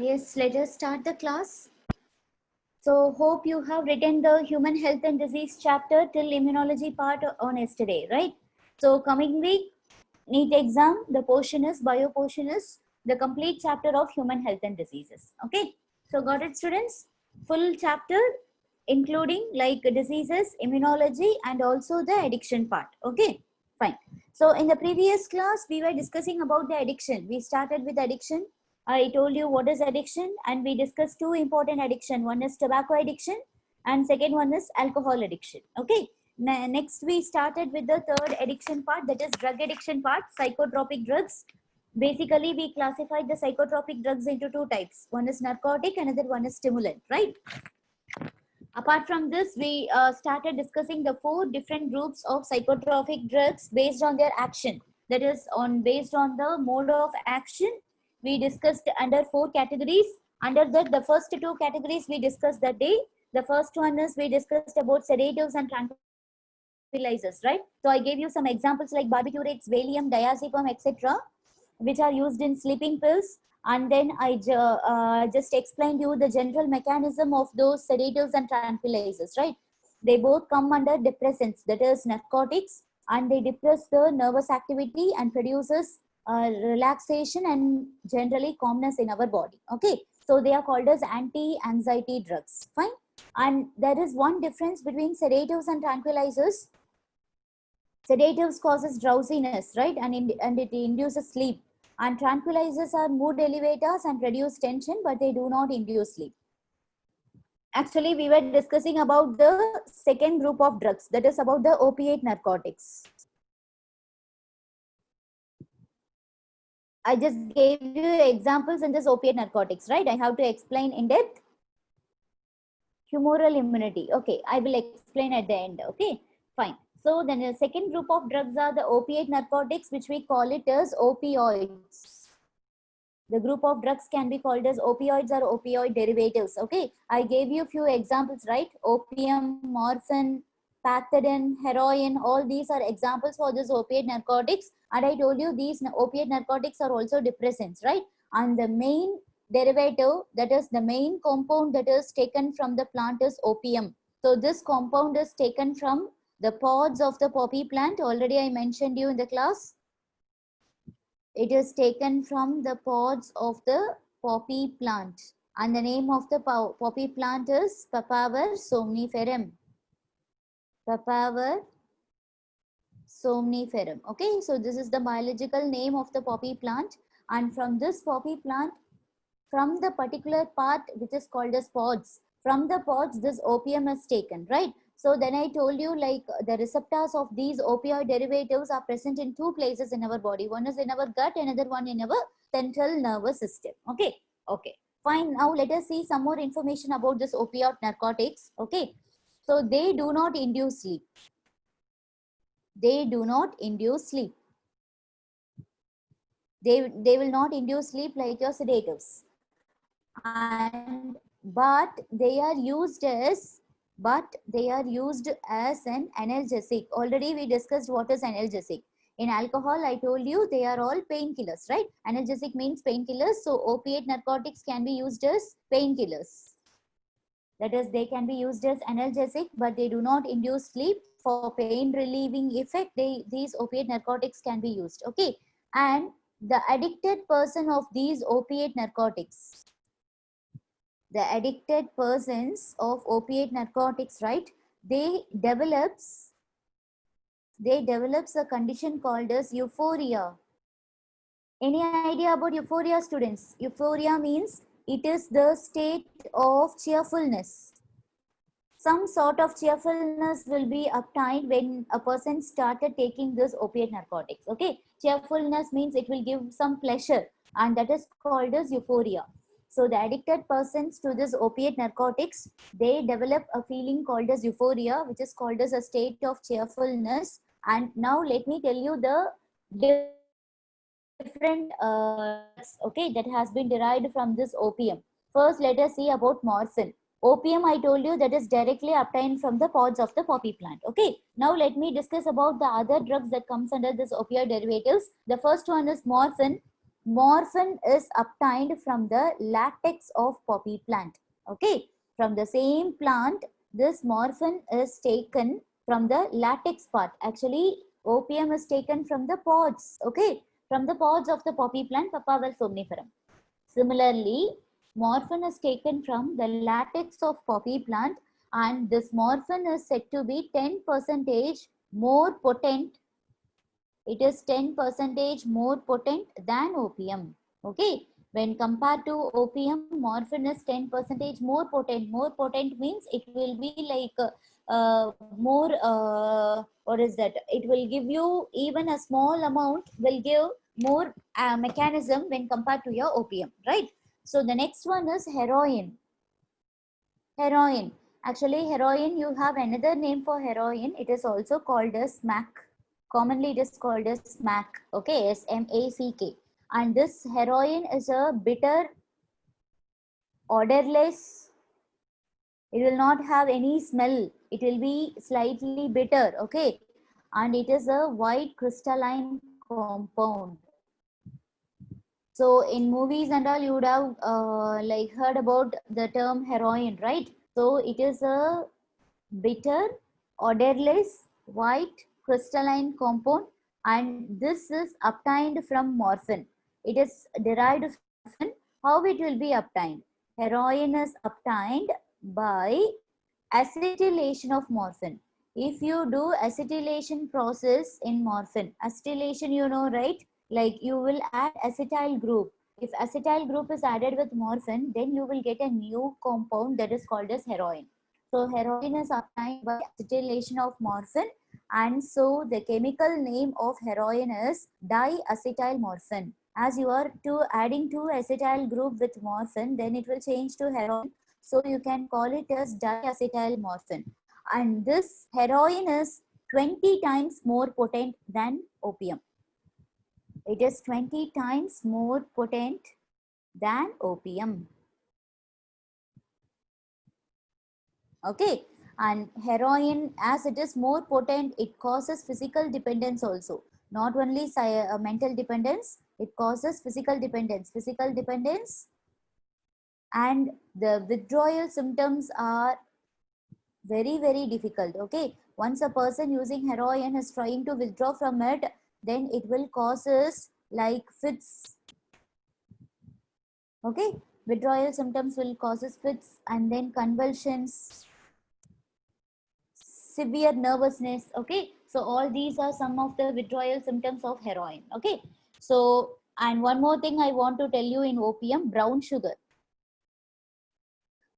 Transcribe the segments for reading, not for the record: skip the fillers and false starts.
Yes, let us start the class. So, hope you have written the human health and disease chapter till immunology part on yesterday, right? So, coming week, NEET exam, the portion is, bio portion is the complete chapter of human health and diseases. Okay, so got it, students? Full chapter including like diseases, immunology, and also the addiction part. Okay, fine. So, in the previous class, we were discussing about the addiction. We started with addiction. I told you what is addiction, and we discussed two important addiction. One is tobacco addiction, and second one is alcohol addiction. Okay. Next, we started with the third addiction part, that is drug addiction part, psychotropic drugs. Basically, we classified the psychotropic drugs into two types. One is narcotic, another one is stimulant, right? Apart from this, we started discussing the four different groups of psychotropic drugs based on their action. That is, based on the mode of action. We discussed under four categories. Under that, the first two categories we discussed that day. The first one is we discussed about sedatives and tranquilizers, right? So I gave you some examples like barbiturates, Valium, diazepam, etc., which are used in sleeping pills. And then I just explained you the general mechanism of those sedatives and tranquilizers, right? They both come under depressants, that is narcotics, and they depress the nervous activity and produces relaxation and generally calmness in our body. Okay, so they are called as anti-anxiety drugs. Fine. And there is one difference between sedatives and tranquilizers. Sedatives causes drowsiness, right? And it induces sleep. And tranquilizers are mood elevators and reduce tension, but they do not induce sleep. Actually, we were discussing about the second group of drugs, that is about the opiate narcotics. I just gave you examples in this opiate narcotics, right? I have to explain in depth. Humoral immunity. Okay, I will explain at the end. Okay, fine. So then the second group of drugs are the opiate narcotics, which we call it as opioids. The group of drugs can be called as opioids or opioid derivatives. Okay, I gave you a few examples, right? Opium, morphine, pethidine, heroin, all these are examples for this opiate narcotics. And I told you these opiate narcotics are also depressants, right? And the main derivative, that is the main compound that is taken from the plant, is opium. So this compound is taken from the pods of the poppy plant. Already I mentioned you in the class. It is taken from the pods of the poppy plant. And the name of the poppy plant is Papaver somniferum. Papaver somniferum. Okay, so this is the biological name of the poppy plant. And from this poppy plant, from the particular part which is called as pods, from the pods this opium is taken, right? So then I told you like the receptors of these opioid derivatives are present in two places in our body. One is in our gut, another one in our central nervous system. Okay, okay, fine. Now let us see some more information about this opioid narcotics. Okay, so they do not induce sleep. They do not induce sleep. They will not induce sleep like your sedatives. But they are used as an analgesic. Already we discussed what is analgesic. In alcohol, I told you they are all painkillers, right? Analgesic means painkillers. So opiate narcotics can be used as painkillers. That is, they can be used as analgesic, but they do not induce sleep. For pain relieving effect, these opiate narcotics can be used. Okay, and the addicted person of these opiate narcotics, the addicted persons of opiate narcotics, right? They develops a condition called as euphoria. Any idea about euphoria, students? Euphoria means it is the state of cheerfulness. Some sort of cheerfulness will be obtained when a person started taking this opiate narcotics. Okay, cheerfulness means it will give some pleasure, and that is called as euphoria. So the addicted persons to this opiate narcotics, they develop a feeling called as euphoria, which is called as a state of cheerfulness. And now let me tell you the different okay, that has been derived from this opium. First, let us see about morphine. Opium, I told you, that is directly obtained from the pods of the poppy plant. Okay, now let me discuss about the other drugs that comes under this opioid derivatives. The first one is morphine. Morphine is obtained from the latex of poppy plant. Okay, from the same plant, this morphine is taken from the latex part. Actually, opium is taken from the pods. Okay, from the pods of the poppy plant, Papaver somniferum. Similarly, morphine is taken from the latex of poppy plant, and this morphine is said to be 10% more potent. It is 10% more potent than opium. Okay, when compared to opium, morphine is 10% more potent. More potent means it will be like more, what is that? It will give you, even a small amount will give more mechanism when compared to your opium, right? So the next one is heroin. Heroin. Actually, heroin, you have another name for heroin. It is also called as smack. Commonly, it is called as smack. Okay, SMACK. And this heroin is a bitter, odorless. It will not have any smell. It will be slightly bitter. Okay, and it is a white crystalline compound. So in movies and all, you would have like heard about the term heroin, right? So it is a bitter, odorless, white crystalline compound, and this is obtained from morphine. It is derived from morphine. How it will be obtained? Heroin is obtained by acetylation of morphine. If you do acetylation process in morphine, acetylation, you know, right? Like you will add acetyl group. If acetyl group is added with morphine, then you will get a new compound that is called as heroin. So heroin is obtained by acetylation of morphine, and so the chemical name of heroin is diacetylmorphine. As you are adding two acetyl group with morphine, then it will change to heroin. So you can call it as diacetylmorphine. And this heroin is 20 times more potent than opium. It is 20 times more potent than opium. Okay, and heroin, as it is more potent, it causes physical dependence also. Not only mental dependence, it causes physical dependence. Physical dependence, and the withdrawal symptoms are very, very difficult. Okay, once a person using heroin is trying to withdraw from it, then it will causes like fits. Okay, withdrawal symptoms will causes fits, and then convulsions, severe nervousness. Okay, so all these are some of the withdrawal symptoms of heroin. Okay, so, and one more thing I want to tell you in opium, brown sugar.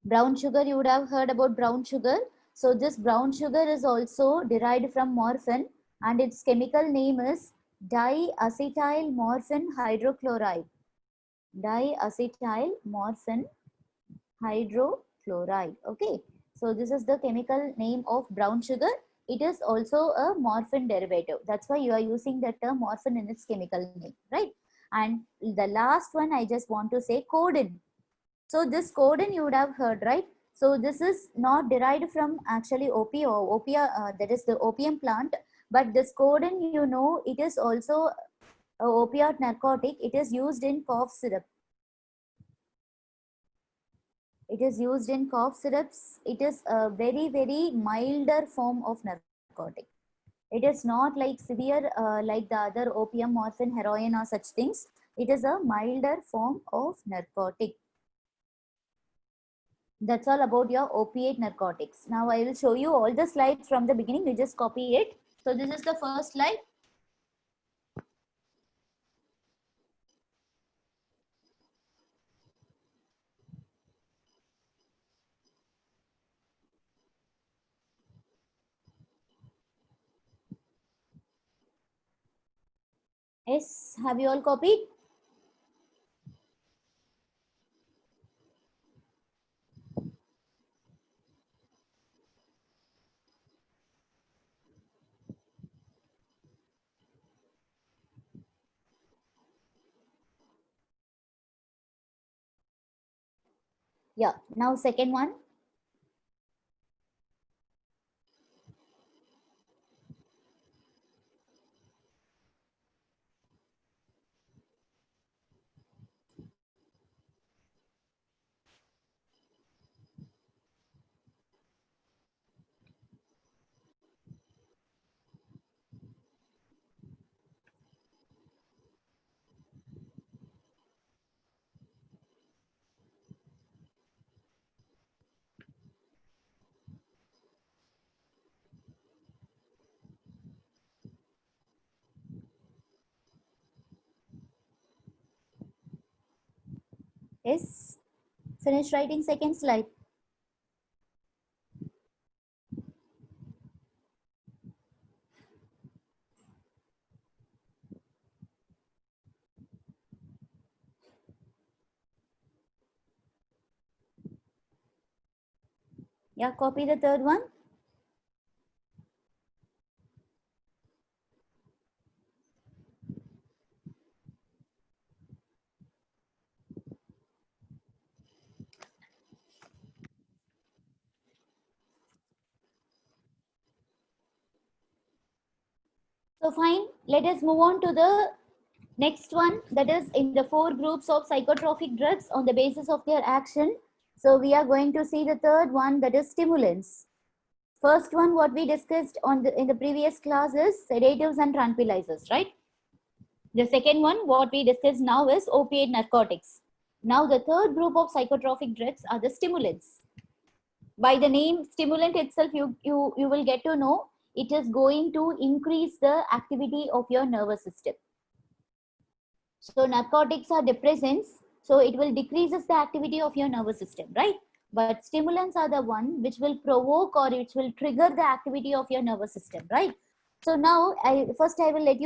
Brown sugar, you would have heard about brown sugar. So this brown sugar is also derived from morphine, and its chemical name is diacetyl morphine hydrochloride. Diacetyl morphine hydrochloride. Okay, so this is the chemical name of brown sugar. It is also a morphine derivative. That's why you are using the term morphine in its chemical name, right? And the last one I just want to say, codeine. So this codeine you would have heard, right? So this is not derived from actually that is the opium plant, but this codeine, you know, it is also a opioid narcotic. It is used in cough syrup. It is used in cough syrups. It is a very, very milder form of narcotic. It is not like severe like the other opium, morphine, heroin or such things. It is a milder form of narcotic. That's all about your opiate narcotics. Now I will show you all the slides from the beginning. You just copy it. So this is the first slide. Yes, have you all copied? Yeah. Now second one. Yes. Finish writing second slide. Yeah, copy the third one. So fine, let us move on to the next one, that is in the 4 groups of psychotropic drugs on the basis of their action. So we are going to see the third one, that is stimulants. First one, what we discussed in the previous class is sedatives and tranquilizers, right? The second one, what we discussed now is opiate narcotics. Now the third group of psychotropic drugs are the stimulants. By the name stimulant itself, you will get to know it is going to increase the activity of your nervous system. So narcotics are depressants, so it will decreases the activity of your nervous system, right? But stimulants are the one which will provoke or which will trigger the activity of your nervous system, right? So now first I will let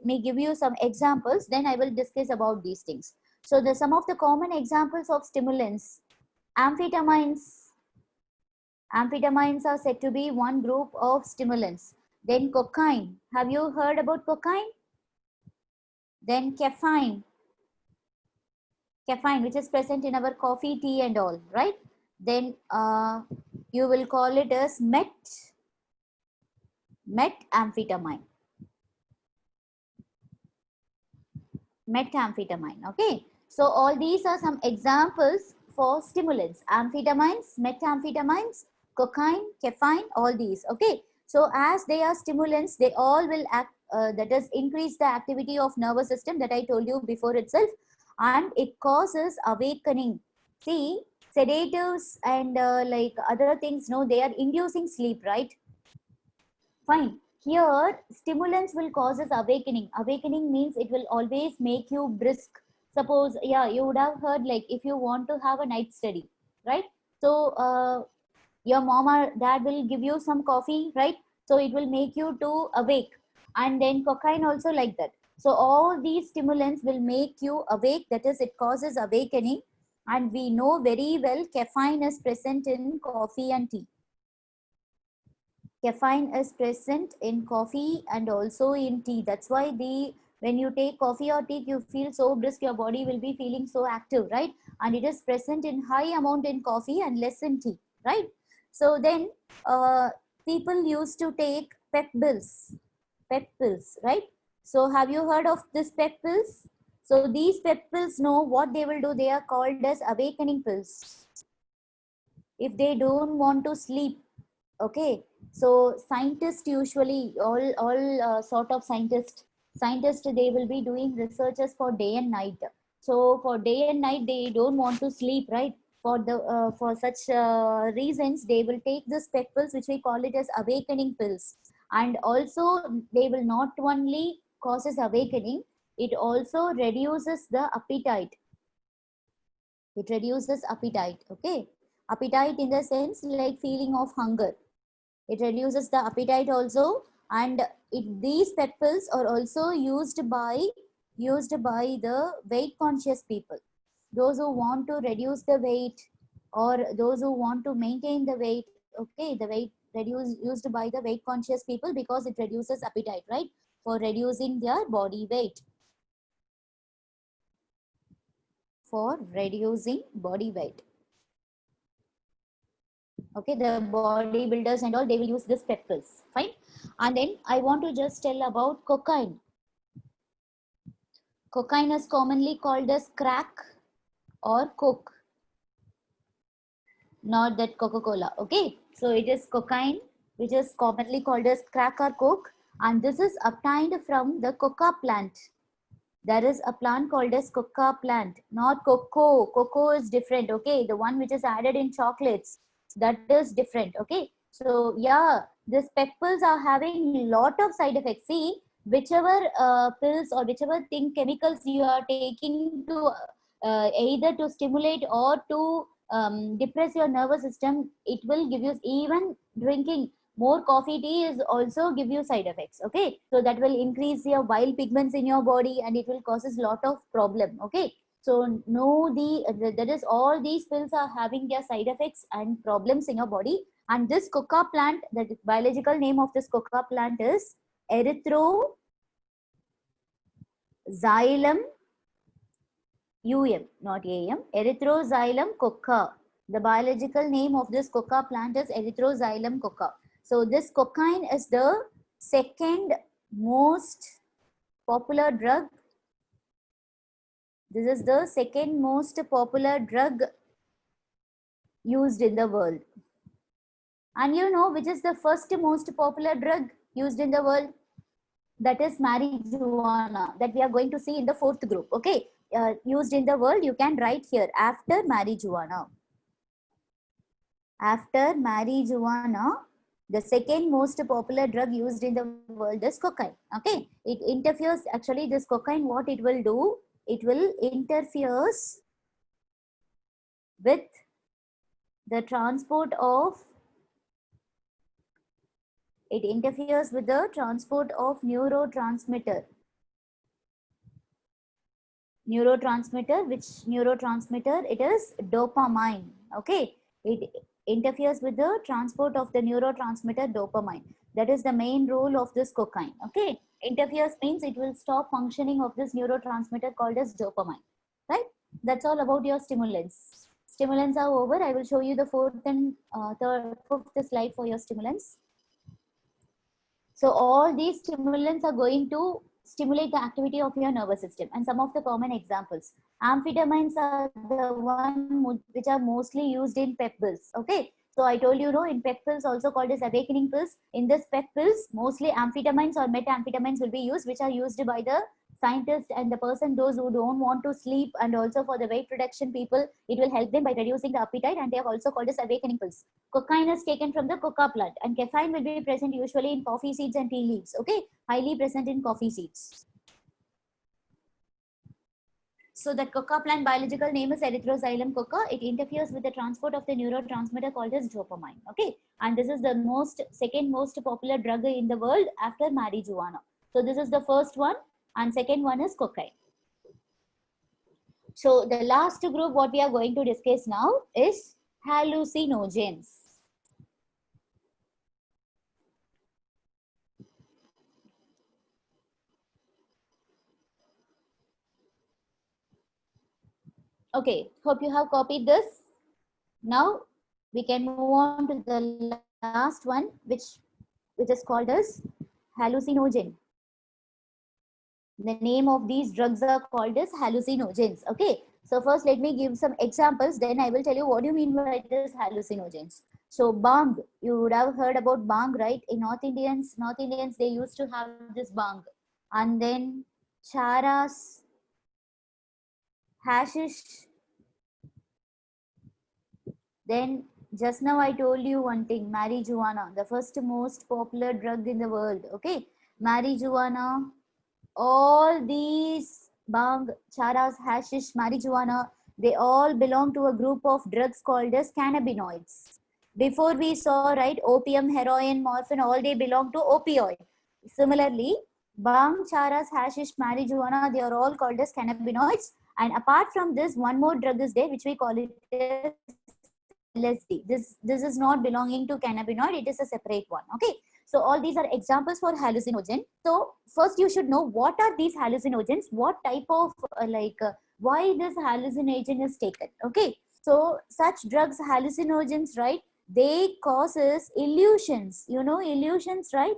me give you some examples, then I will discuss about these things. So some of the common examples of stimulants: amphetamines. Amphetamines are said to be one group of stimulants. Then cocaine. Have you heard about cocaine? Then caffeine, which is present in our coffee, tea and all, right? Then you will call it as methamphetamine. Methamphetamine, okay? So all these are some examples for stimulants: amphetamines, methamphetamines, cocaine, caffeine, all these, okay? So as they are stimulants, they all will act, that is increase the activity of nervous system that I told you before itself, and it causes awakening. See, sedatives and like other things, no, they are inducing sleep, right? Fine. Here, stimulants will causes awakening. Awakening means it will always make you brisk. Suppose, yeah, you would have heard, like if you want to have a night study, right? So your mom or dad will give you some coffee, right? So it will make you to awake. And then cocaine also like that. So all these stimulants will make you awake. That is, it causes awakening. And we know very well caffeine is present in coffee and tea. Caffeine is present in coffee and also in tea. That's why when you take coffee or tea, you feel so brisk, your body will be feeling so active, right? And it is present in high amount in coffee and less in tea, right? So then people used to take pep pills, right? So have you heard of this pep pills? So these pep pills, know what they will do, they are called as awakening pills. If they don't want to sleep, okay, so scientists usually all sort of scientists, they will be doing researches for day and night. So for day and night they don't want to sleep, right? For such reasons they will take this pep pills, which we call it as awakening pills. And also they will not only causes awakening, it also reduces the appetite. It reduces appetite, okay? Appetite in the sense like feeling of hunger. It reduces the appetite also. And these pep pills are also used by the weight conscious people, those who want to reduce the weight or those who want to maintain the weight. Okay, the weight used by the weight conscious people, because it reduces appetite, right? For reducing their body weight, for reducing body weight. Okay, the bodybuilders and all, they will use this pep pills, fine. And then I want to just tell about cocaine. Cocaine is commonly called as crack or coke, not that Coca-Cola, okay? So it is cocaine, which is commonly called as crack or coke, and this is obtained from the coca plant. There is a plant called as coca plant, not cocoa. Cocoa is different, okay? The one which is added in chocolates, that is different, okay? So yeah, these pep pills are having lot of side effects. See, whichever pills or whichever chemicals you are taking to either to stimulate or to depress your nervous system. It will give you, even drinking more coffee tea is also give you side effects. Okay, so that will increase your bile pigments in your body and it will causes lot of problem. Okay, so know that is all these pills are having their side effects and problems in your body. And this coca plant, the biological name of this coca plant is Erythroxylum not AM, Erythroxylum coca. The biological name of this coca plant is Erythroxylum coca. So this cocaine is the second most popular drug. This is the second most popular drug used in the world. And you know which is the first most popular drug used in the world? That is marijuana, that we are going to see in the fourth group. Okay, used in the world, you can write here after marijuana. After marijuana, the second most popular drug used in the world is cocaine. Okay, it interferes, actually this cocaine, what it will do, it will interferes with the transport of, it interferes with the transport of neurotransmitter. Which neurotransmitter? It is dopamine. Okay, it interferes with the transport of the neurotransmitter dopamine. That is the main role of this cocaine. Okay, interferes means it will stop functioning of this neurotransmitter called as dopamine. Right, that's all about your stimulants. Stimulants are over. I will show you the fourth and fifth slide for your stimulants. So all these stimulants are going to stimulate the activity of your nervous system. And some of the common examples, amphetamines are the one which are mostly used in pep pills. Okay, so I told you, in pep pills, also called as awakening pills, in this pep pills mostly amphetamines or methamphetamines will be used, which are used by the scientists and the person, those who don't want to sleep, and also for the weight reduction people, it will help them by reducing the appetite, and they are also called as awakening pills. Cocaine is taken from the coca plant, and caffeine will be present usually in coffee seeds and tea leaves. Okay, highly present in coffee seeds. So the coca plant biological name is Erythroxylum coca. It interferes with the transport of the neurotransmitter called as dopamine. Okay, and this is the second most popular drug in the world after marijuana. So this is the first one, and second one is cocaine. So the last group what we are going to discuss now is hallucinogens. Okay, hope you have copied this. Now we can move on to the last one, which is called as hallucinogen. The name of these drugs are called as hallucinogens. Okay, so first let me give some examples, then I will tell you what do you mean by this hallucinogens. So bhang, you would have heard about bhang, right? In North Indians, they used to have this bhang. And then charas, hashish. Then just now I told you one thing, marijuana, the first most popular drug in the world. Okay, marijuana, all these bhang, charas, hashish, marijuana, they all belong to a group of drugs called as cannabinoids. Before we saw, right, opium, heroin, morphine, all they belong to opioid. Similarly, bhang, charas, hashish, marijuana, they are all called as cannabinoids. And apart from this, one more drug is there, which we call it as LSD. This is not belonging to cannabinoid, it is a separate one. Okay, so all these are examples for hallucinogen. So first you should know what are these hallucinogens, what type of why this hallucinogen is taken. Okay, so such drugs, hallucinogens, right, they causes illusions. You know illusions, right?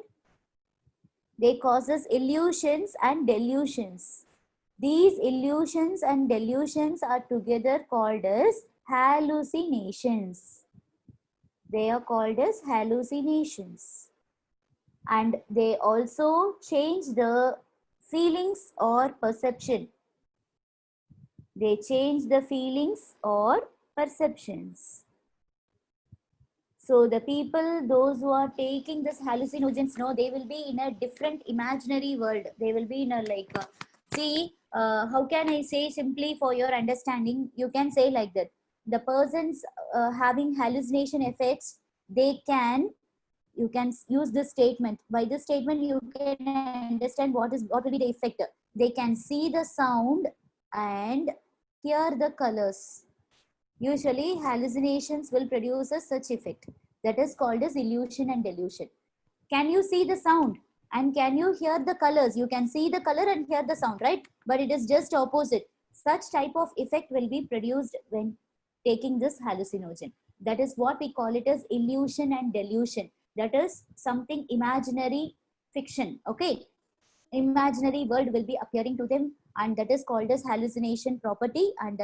They causes illusions and delusions. These illusions and delusions are together called as hallucinations. They are called as hallucinations. And they also change the feelings or perception. They change the feelings or perceptions. So the people, those who are taking this hallucinogens, they will be in a different imaginary world. They will be in a See, how can I say simply for your understanding? You can say like that. The persons having hallucination effects, they can, you can use this statement. By this statement, you can understand what will be the effect. They can see the sound and hear the colors. Usually, hallucinations will produce a such effect. That is called as illusion and delusion. Can you see the sound and can you hear the colors? You can see the color and hear the sound, right? But it is just opposite. Such type of effect will be produced when taking this hallucinogen. That is what we call it as illusion and delusion. That is something imaginary fiction. Okay, imaginary world will be appearing to them, and that is called as hallucination property. And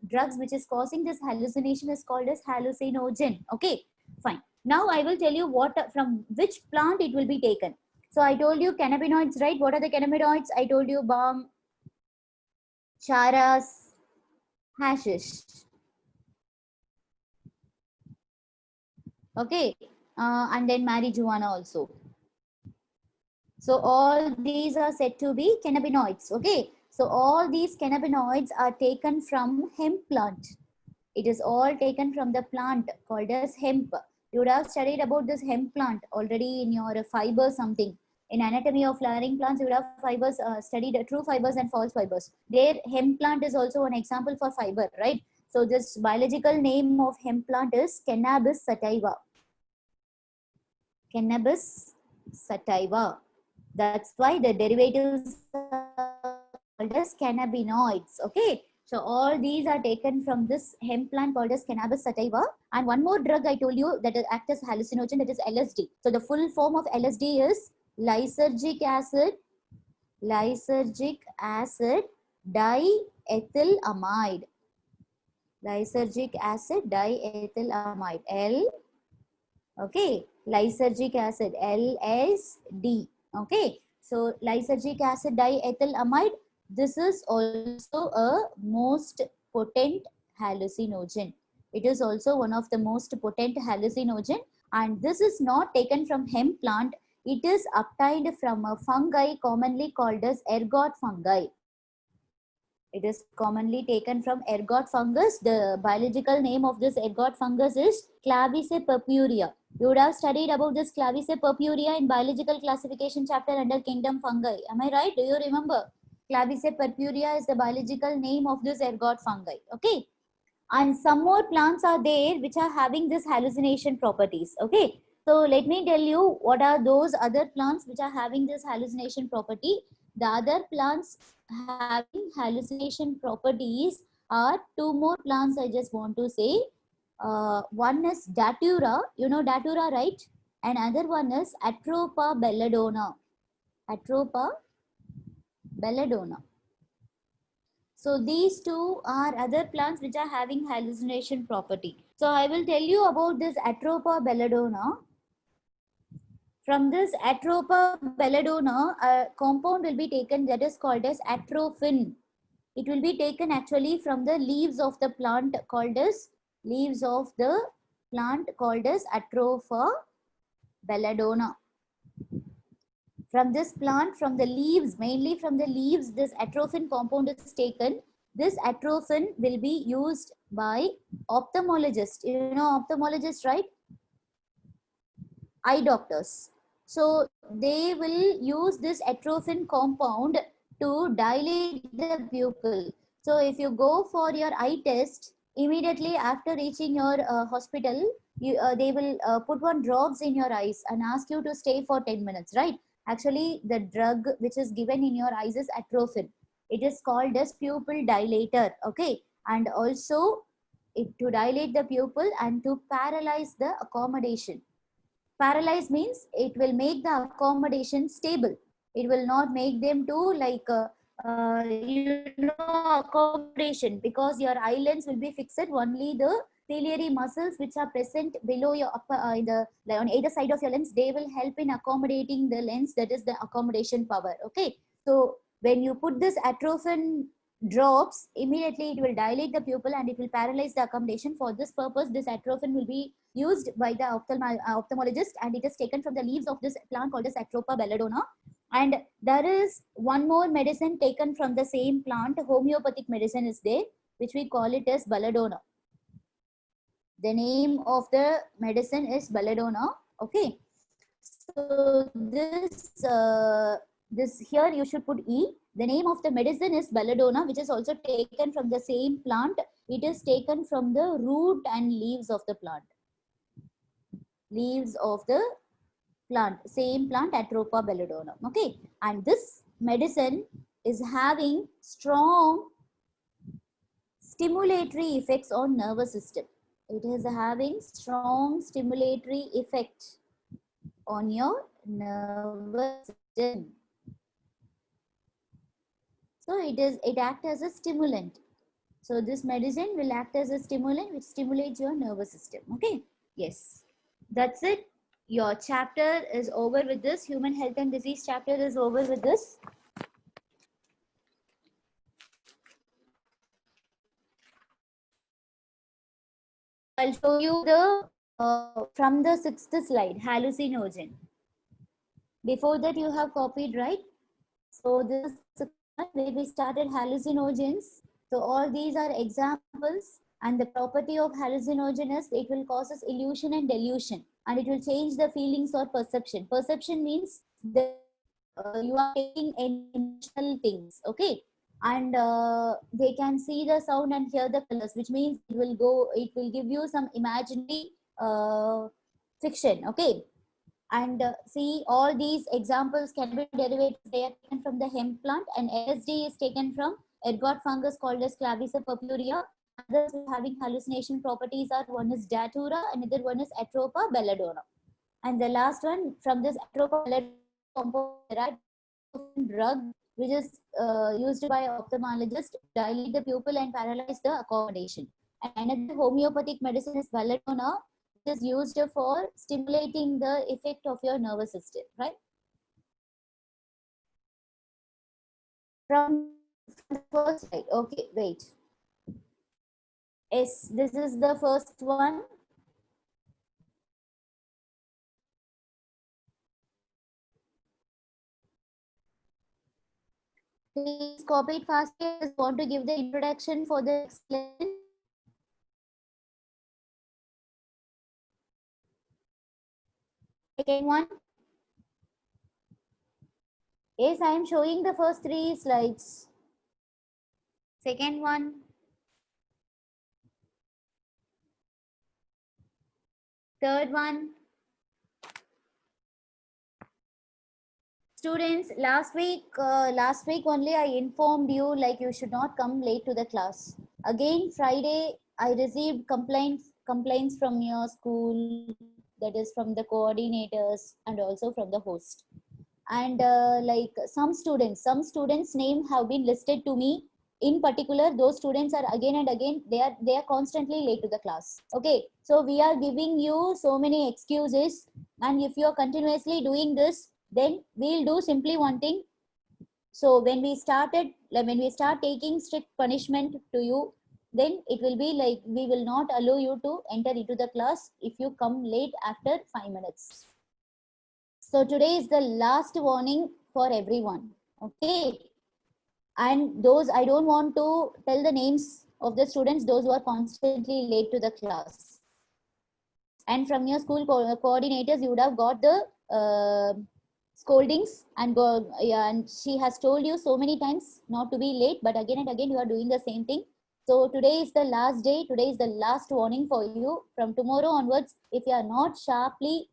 drugs which is causing this hallucination is called as hallucinogen. Okay, fine. Now I will tell you what from which plant it will be taken. So I told you cannabinoids, right? What are the cannabinoids? I told you balm, charas, hashish. Okay, and then marijuana also. So all these are said to be cannabinoids. Okay, so all these cannabinoids are taken from hemp plant. It is all taken from the plant called as hemp. You would have studied about this hemp plant already in your fiber something. In anatomy of flowering plants, you would have fibers, studied true fibers and false fibers. There, hemp plant is also an example for fiber, right? So this biological name of hemp plant is Cannabis sativa. Cannabis sativa. That's why the derivatives are called as cannabinoids. Okay. So all these are taken from this hemp plant called as Cannabis sativa. And one more drug I told you that acts as hallucinogen, that is LSD. So the full form of LSD is lysergic acid diethylamide. Lysergic acid diethylamide. Okay, lysergic acid, LSD. Okay, so lysergic acid diethylamide, this is also a most potent hallucinogen. It is also one of the most potent hallucinogen, and this is not taken from hemp plant. It is obtained from a fungi commonly called as ergot fungi. It is commonly taken from ergot fungus. The biological name of this ergot fungus is Clavice purpurea. You would have studied about this Clavice purpurea in biological classification chapter under kingdom fungi. Am I right? Do you remember? Clavice purpurea is the biological name of this ergot fungi. Okay. And some more plants are there which are having this hallucination properties. Okay. So let me tell you what are those other plants which are having this hallucination property. The other plants having hallucination properties are two more plants I just want to say. One is Datura, you know Datura, right? And other one is Atropa belladonna. Atropa belladonna. So these two are other plants which are having hallucination property. So I will tell you about this Atropa belladonna. From this Atropa belladonna, a compound will be taken that is called as atrophin. It will be taken actually from the leaves of the plant called as Atropa belladonna. From this plant, from the leaves, mainly from the leaves, this atrophin compound is taken. This atrophin will be used by ophthalmologists. You know ophthalmologists, right? Eye doctors. So they will use this atrophin compound to dilate the pupil. So if you go for your eye test, immediately after reaching your hospital, they will put one drops in your eyes and ask you to stay for 10 minutes, right? Actually, the drug which is given in your eyes is atrophin. It is called as pupil dilator, okay? And also to dilate the pupil and to paralyze the accommodation. Paralyze means it will make the accommodation stable. It will not make them to like accommodation, because your eye lens will be fixed. Only the ciliary muscles which are present below your upper on either side of your lens, they will help in accommodating the lens. That is the accommodation power. Okay, so when you put this atrophin drops, immediately it will dilate the pupil and it will paralyze the accommodation. For this purpose, this atropine will be used by the ophthalmologist, and it is taken from the leaves of this plant called as Atropa belladonna. And there is one more medicine taken from the same plant, homeopathic medicine is there, which we call it as belladonna. The name of the medicine is belladonna. Okay, so this here you should put E. The name of the medicine is belladonna, which is also taken from the same plant. It is taken from the root and leaves of the plant. Leaves of the plant, same plant, Atropa belladonna. Okay, and this medicine is having strong stimulatory effects on nervous system. It is having strong stimulatory effect on your nervous system. So it acts as a stimulant. So this medicine will act as a stimulant which stimulates your nervous system. Okay, yes, that's it. Your chapter is over with this. Human health and disease chapter is over with this. I'll show you the from the 6th slide, hallucinogen. Before that you have copied, right? So this is where we started hallucinogens. So all these are examples, and the property of hallucinogen is it will cause us illusion and delusion, and it will change the feelings or perception. Perception means that you are taking emotional things, okay? And they can see the sound and hear the colors, which means it will give you some imaginary fiction, okay? And see, all these examples can be derived. They are taken from the hemp plant, and LSD is taken from ergot fungus called as Clavicer purpurea. Others having hallucination properties are, one is Datura, another one is Atropa belladonna. And the last one from this Atropa belladonna compound drug, which is used by ophthalmologist to dilate the pupil and paralyze the accommodation. And another homeopathic medicine is belladonna, which is used for stimulating the effect of your nervous system, right? From the first slide, okay, wait. Yes, this is the first one. Please copy it fast. I just want to give the introduction for the next lesson. Second one. Yes, I am showing the first 3 slides. Second one. Third one. Students, last week only I informed you like you should not come late to the class. Again, Friday, I received complaints from your school, that is from the coordinators and also from the host. And like some students' name have been listed to me. In particular, those students are again and again, they are constantly late to the class. Okay, so we are giving you so many excuses, and if you are continuously doing this, then we'll do simply one thing. So when we start taking strict punishment to you, then it will be like we will not allow you to enter into the class if you come late after 5 minutes. So today is the last warning for everyone, okay? And those, I don't want to tell the names of the students, those who are constantly late to the class. And from your school coordinators, you would have got the scoldings, and and she has told you so many times not to be late, but again and again you are doing the same thing. So today is the last day, today is the last warning for you. From tomorrow onwards, if you are not sharply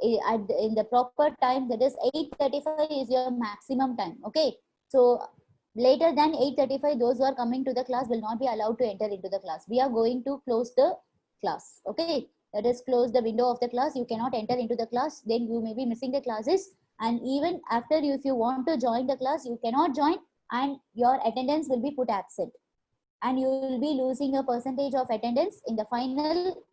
in the proper time, that is 8:35 is your maximum time, okay? So later than 8:35, those who are coming to the class will not be allowed to enter into the class. We are going to close the class, okay? That is, close the window of the class. You cannot enter into the class, then you may be missing the classes. And even after if you want to join the class, you cannot join, and your attendance will be put absent, and you will be losing a percentage of attendance in the final.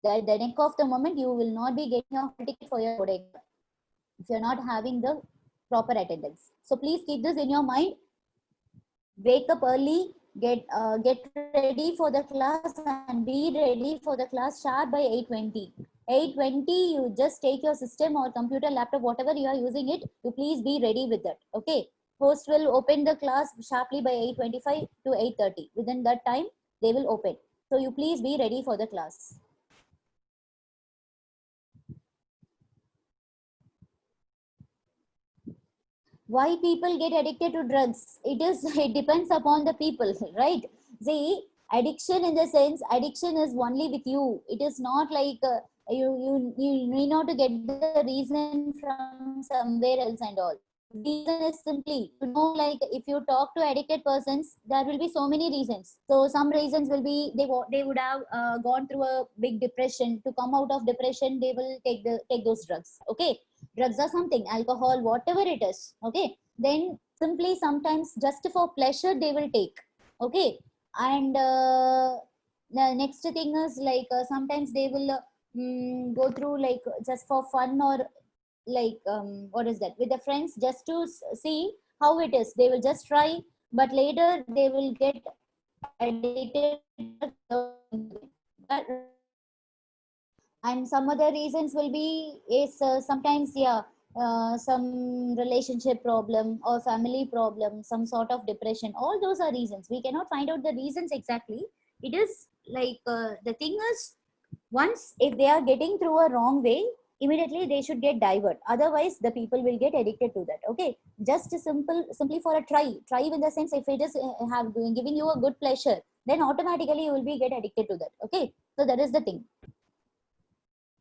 The neck of the moment, you will not be getting a ticket for your board exam if you're not having the proper attendance. So please keep this in your mind. Wake up early, get ready for the class and be ready for the class sharp by 8:20. 8:20, you just take your system or computer, laptop, whatever you are using it, you please be ready with that. Okay. Host will open the class sharply by 8:25 to 8:30. Within that time, they will open. So you please be ready for the class. Why people get addicted to drugs? It depends upon the people, right? See, addiction in the sense, addiction is only with you. It is not like you need not to get the reason from somewhere else and all. Reason is simply, like if you talk to addicted persons, there will be so many reasons. So some reasons will be they would have gone through a big depression. To come out of depression, they will take those drugs. Okay, drugs are something, alcohol, whatever it is. Okay, then simply sometimes just for pleasure they will take. Okay, and the next thing is like sometimes they will go through like just for fun, or like what is that, with the friends, just to see how it is, they will just try, but later they will get addicted right. And some other reasons will be is sometimes, yeah, some relationship problem or family problem, some sort of depression, all those are reasons. We cannot find out the reasons exactly. It is like the thing is, once if they are getting through a wrong way, immediately they should get divert, otherwise the people will get addicted to that. Okay, just simply for a try in the sense, if it is have giving you a good pleasure, then automatically you will be get addicted to that. Okay, so that is the thing.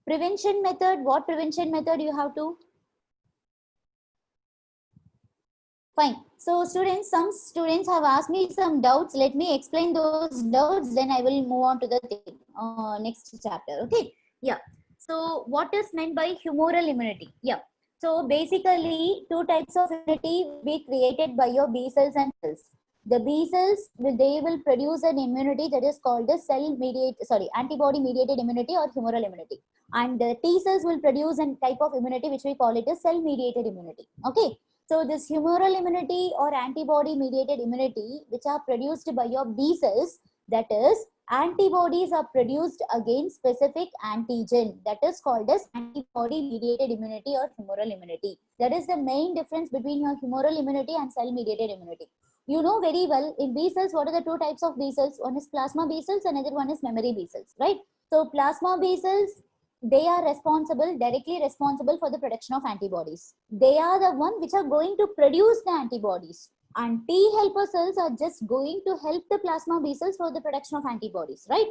Prevention method, what prevention method you have to? Fine. So students, some students have asked me some doubts. Let me explain those doubts, then I will move on to the thing, next chapter. Okay. Yeah. So what is meant by humoral immunity? Yeah. So basically, two types of immunity will be created by your B cells and cells. The B cells they will produce an immunity that is called the antibody mediated immunity or humoral immunity, and the T cells will produce a type of immunity which we call it as cell mediated immunity. Okay. So this humoral immunity or antibody mediated immunity, which are produced by your B cells, that is, antibodies are produced against specific antigen, that is called as antibody mediated immunity or humoral immunity. That is the main difference between your humoral immunity and cell mediated immunity. You know very well, in B cells, what are the two types of B cells? One is plasma B cells, another one is memory B cells, right? So plasma B cells, they are directly responsible for the production of antibodies. They are the one which are going to produce the antibodies, and T helper cells are just going to help the plasma B cells for the production of antibodies, right?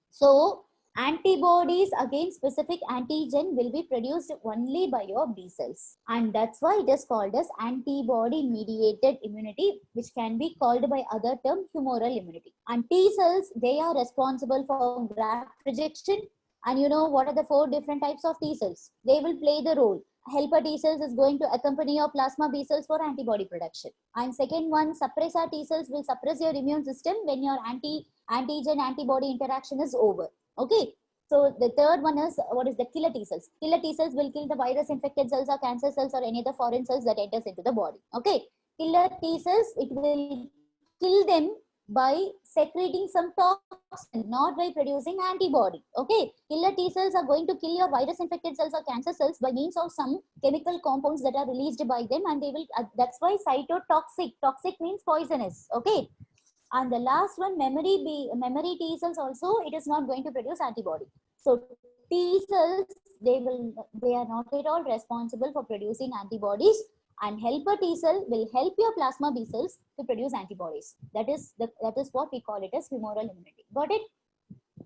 So antibodies against specific antigen will be produced only by your B cells, and that's why it is called as antibody mediated immunity, which can be called by other term humoral immunity. And T cells, they are responsible for graft rejection. And you know what are the four different types of T cells? They will play the role. Helper T cells is going to accompany your plasma B cells for antibody production. And second one, suppressor T cells will suppress your immune system when your antigen antibody interaction is over. Okay. So the third one is, what is the killer T cells? Killer T cells will kill the virus infected cells or cancer cells or any other foreign cells that enters into the body. Okay. Killer T cells, it will kill them by secreting some toxin, not by producing antibody. Okay, killer T cells are going to kill your virus infected cells or cancer cells by means of some chemical compounds that are released by them, and they will that's why cytotoxic, toxic means poisonous. Okay, and the last one, memory T cells, also it is not going to produce antibody. So T cells, they are not at all responsible for producing antibodies, and helper T cell will help your plasma B cells to produce antibodies. That is what we call it as humoral immunity. Got it?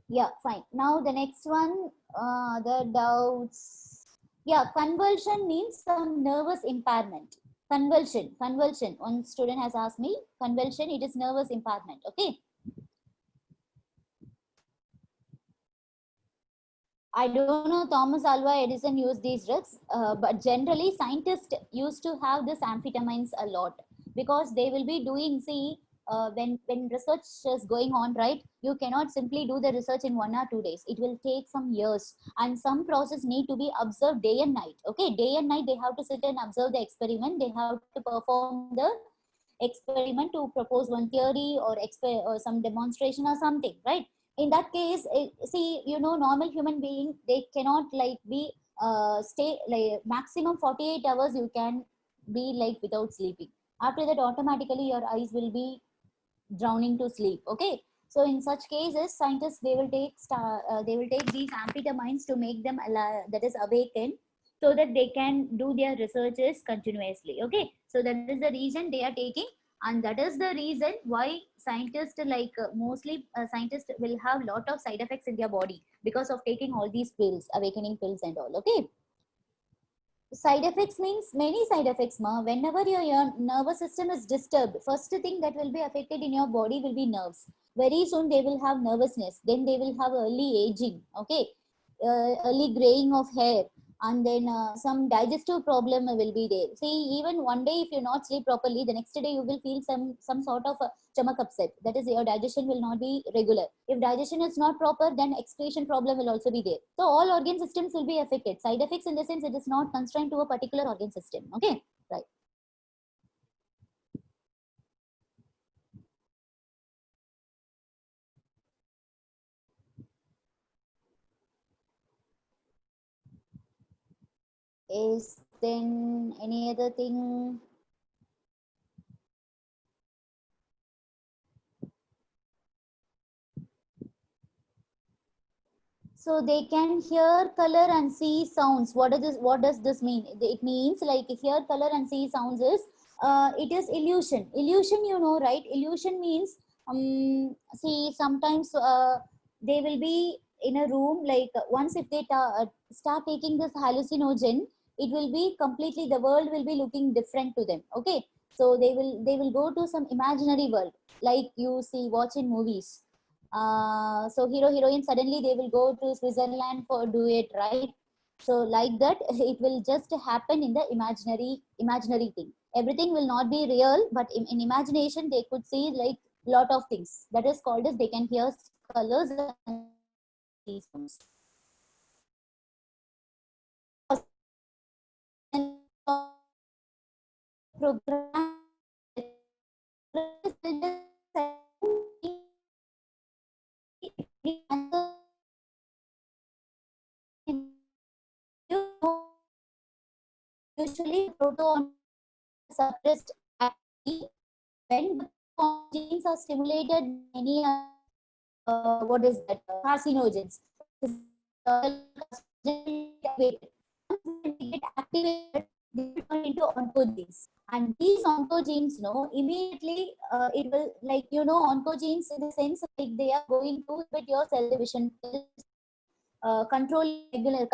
Yeah, fine. Now the next one, the doubts. Yeah, convulsion means some nervous impairment. Convulsion. One student has asked me, convulsion, it is nervous impairment. Okay. I don't know Thomas Alva Edison used these drugs, but generally scientists used to have this amphetamines a lot, because they will be doing, see, when research is going on, right, you cannot simply do the research in 1 or 2 days. It will take some years, and some process need to be observed day and night. Okay, day and night they have to sit and observe the experiment. They have to perform the experiment to propose one theory or some demonstration or something, right? In that case, see, normal human being, they cannot like be stay like maximum 48 hours you can be like without sleeping. After that, automatically your eyes will be drowning to sleep. Okay, so in such cases, scientists, they will take these amphetamines to make them that is awakened, so that they can do their researches continuously. Okay, so that is the reason they are taking, and that is the reason why scientists mostly scientists will have lot of side effects in their body because of taking all these pills, awakening pills and all. Okay, side effects means many side effects, ma. Whenever your nervous system is disturbed, first thing that will be affected in your body will be nerves. Very soon they will have nervousness, then they will have early aging. Okay, early graying of hair, and then some digestive problem will be there. See, even one day if you not sleep properly, the next day you will feel some sort of stomach upset. That is, your digestion will not be regular. If digestion is not proper, then excretion problem will also be there. So all organ systems will be affected. Side effects in the sense, it is not constrained to a particular organ system. Okay, right. Is then any other thing? So they can hear color and see sounds. What does this mean? It means like hear color and see sounds is it is illusion. Illusion, right? Illusion means see, sometimes they will be in a room, like once if they start taking this hallucinogen, it will be completely, the world will be looking different to them. Okay, so they will go to some imaginary world, like you see watch in movies. So hero heroine, suddenly they will go to Switzerland for duet, right? So like that, it will just happen in the imaginary thing. Everything will not be real, but in imagination they could see like lot of things. That is called as they can hear colors and see sounds. And program usually proton suppressed activity when the genes are stimulated any what is that carcinogens. Activated. Once they get activated, they will turn into oncogenes, and these oncogenes, no, immediately it will, like, oncogenes in the sense like they are going to with your cell division, control regular.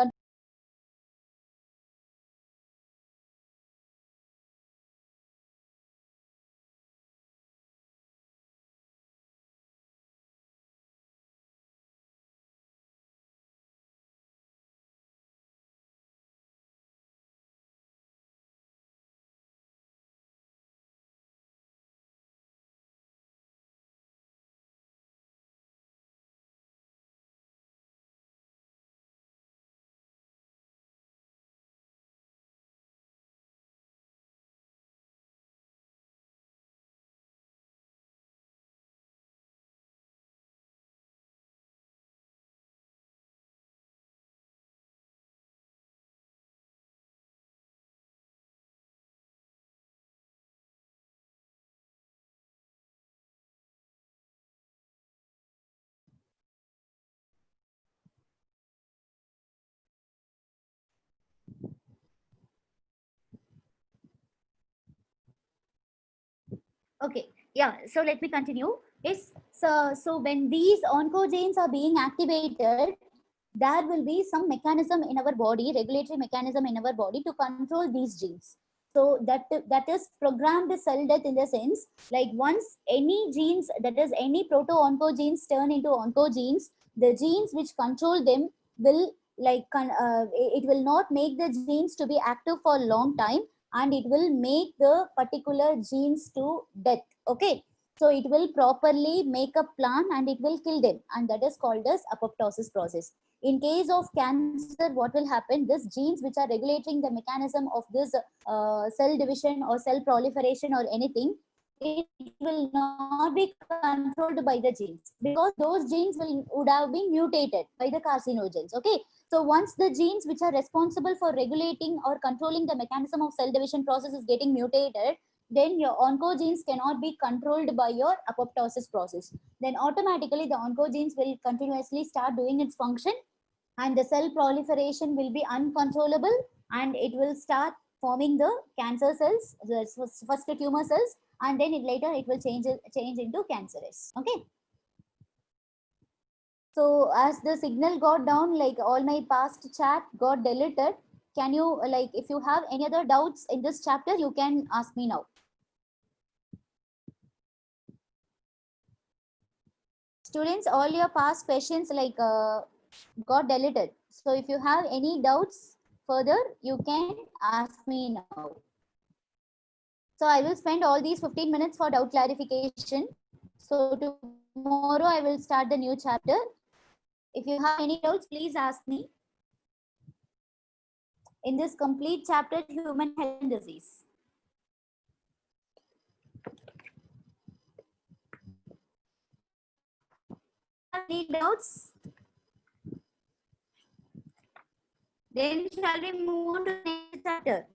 Okay, yeah. So let me continue. Is so when these oncogenes are being activated, there will be some mechanism in our body, regulatory mechanism in our body to control these genes. So that is programmed cell death in the sense, like once any genes, that is any proto-oncogenes turn into oncogenes, the genes which control them will it will not make the genes to be active for a long time, and it will make the particular genes to death. Okay, so it will properly make a plan and it will kill them, and that is called as apoptosis process. In case of cancer, what will happen, these genes which are regulating the mechanism of this cell division or cell proliferation or anything, it will not be controlled by the genes, because those genes would have been mutated by the carcinogens. Okay, so once the genes which are responsible for regulating or controlling the mechanism of cell division process is getting mutated, then your oncogenes cannot be controlled by your apoptosis process. Then automatically the oncogenes will continuously start doing its function, and the cell proliferation will be uncontrollable, and it will start forming the cancer cells, the first tumor cells, and then later it will change into cancerous. Okay, so as the signal got down, like all my past chat got deleted, can you, like, if you have any other doubts in this chapter, you can ask me now. Students, all your past questions got deleted, so if you have any doubts further, you can ask me now. So I will spend all these 15 minutes for doubt clarification. So tomorrow I will start the new chapter. If you have any doubts, please ask me in this complete chapter, human health and disease. Any doubts? Then shall we move on to the next chapter?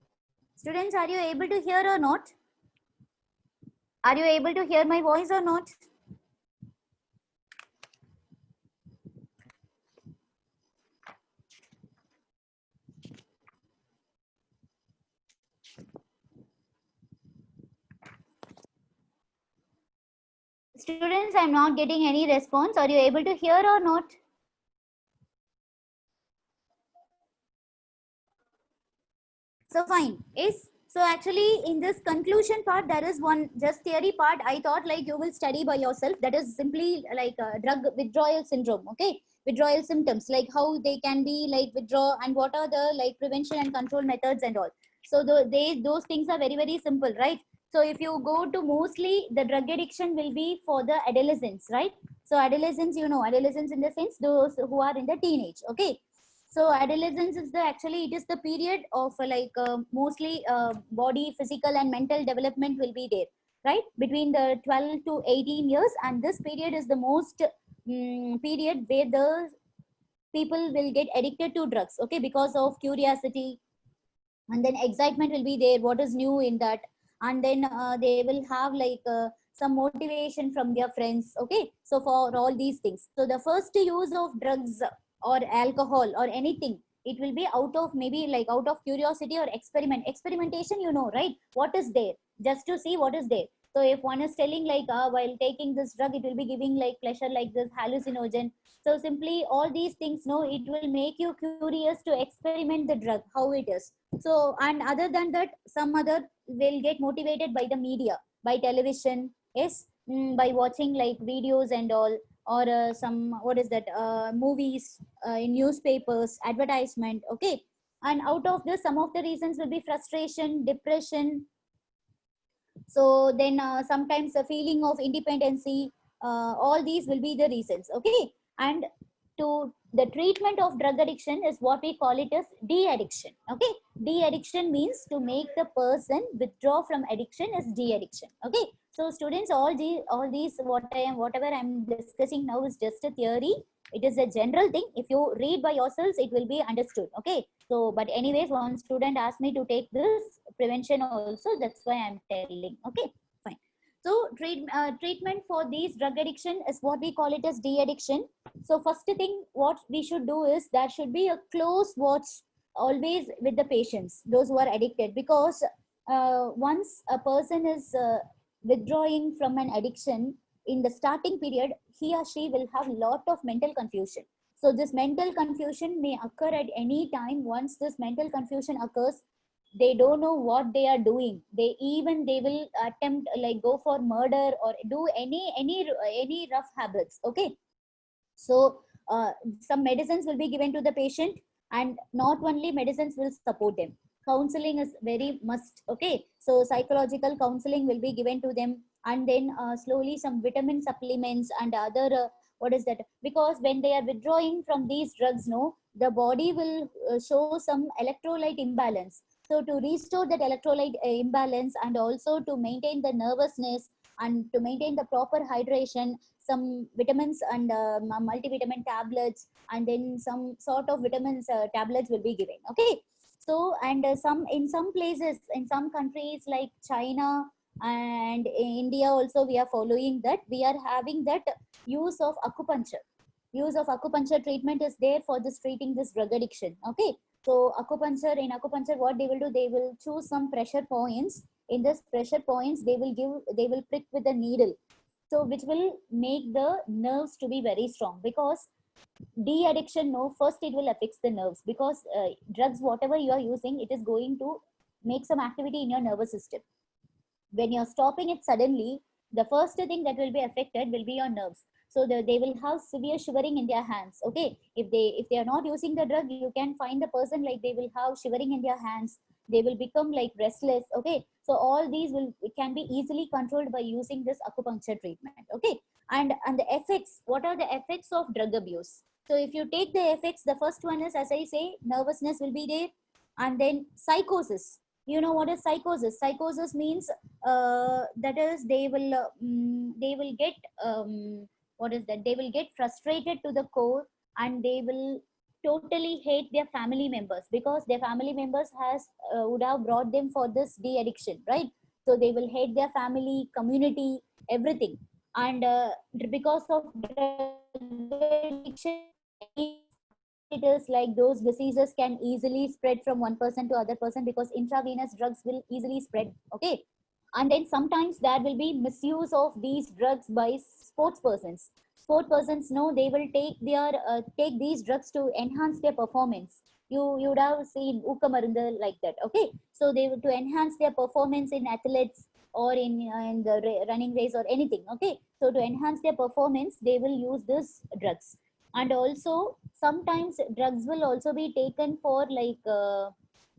Students, are you able to hear or not? Are you able to hear my voice or not? Students, I'm not getting any response. Are you able to hear or not? So fine. Is so actually in this conclusion part, there is one just theory part. I thought like you will study by yourself. That is simply like a drug withdrawal syndrome. Okay, withdrawal symptoms, like how they can be like withdraw, and what are the like prevention and control methods and all. So those things are very simple, right? So if you go to mostly the drug addiction will be for the adolescents, right? So adolescents, you know, adolescents in the sense those who are in the teenage. Okay, so adolescence is the actually it is the period of mostly body physical and mental development will be there, right, between the 12 to 18 years, and this period is the most period where the people will get addicted to drugs. Okay, because of curiosity, and then excitement will be there, what is new in that, and then they will have some motivation from their friends. Okay, so for all these things, so the first use of drugs or alcohol or anything, it will be out of maybe like out of curiosity or experimentation, you know, right, what is there, just to see what is there. So if one is telling like while taking this drug it will be giving like pleasure, like this hallucinogen, so simply all these things, no, it will make you curious to experiment the drug how it is. So and other than that, some other will get motivated by the media, by television, yes, by watching like videos and all, or some what is that movies, in newspapers, advertisement. Okay, and out of this some of the reasons will be frustration, depression. So then sometimes a feeling of independency, all these will be the reasons. Okay, and to the treatment of drug addiction is what we call it as de-addiction. Okay, de-addiction means to make the person withdraw from addiction is de-addiction. Okay, so students, all these whatever I'm discussing now is just a theory. It is a general thing. If you read by yourselves, it will be understood. Okay, so but anyways, one student asked me to take this prevention also, that's why I'm telling. Okay, fine. So treatment for these drug addiction is what we call it as de-addiction. So first thing what we should do is there should be a close watch always with the patients, those who are addicted, because once a person is withdrawing from an addiction in the starting period, he or she will have lot of mental confusion. So this mental confusion may occur at any time. Once this mental confusion occurs, they don't know what they are doing. They will attempt like go for murder or do any rough habits. Okay, so some medicines will be given to the patient, and not only medicines will support them, counseling is very must. Okay, so psychological counseling will be given to them, and then slowly some vitamin supplements and other what is that, because when they are withdrawing from these drugs, no, the body will show some electrolyte imbalance. So to restore that electrolyte imbalance, and also to maintain the nervousness and to maintain the proper hydration, some vitamins and multivitamin tablets, and then some sort of vitamins tablets will be given. Okay. So, and some in some places, in some countries like China and India also, we are following that. We are having that use of acupuncture. Use of acupuncture treatment is there for this treating this drug addiction. Okay. So acupuncture, in acupuncture, what they will do, they will choose some pressure points. In this pressure points, they will prick with a needle. So which will make the nerves to be very strong, because de-addiction, no, first it will affect the nerves, because drugs, whatever you are using, it is going to make some activity in your nervous system. When you're stopping it suddenly, the first thing that will be affected will be your nerves. So they will have severe shivering in their hands. Okay. If they are not using the drug, you can find the person like they will have shivering in their hands, they will become like restless. Okay. So all these will can be easily controlled by using this acupuncture treatment. Okay. And the effects, what are the effects of drug abuse? So if you take the effects, the first one is, as I say, nervousness will be there, and then psychosis. You know what is psychosis? Psychosis means that is they will get what is that, they will get frustrated to the core, and they will totally hate their family members, because their family members has would have brought them for this de-addiction, right? So they will hate their family, community, everything. And because of addiction, it is like those diseases can easily spread from one person to other person, because intravenous drugs will easily spread. Okay. And then sometimes there will be misuse of these drugs by sports persons. Sport persons know, they will take these drugs to enhance their performance. You would have seen Ukamarunda like that. Okay. So they to enhance their performance in athletes, or in the running race or anything. Okay. So to enhance their performance, they will use this drugs. And also sometimes drugs will also be taken for like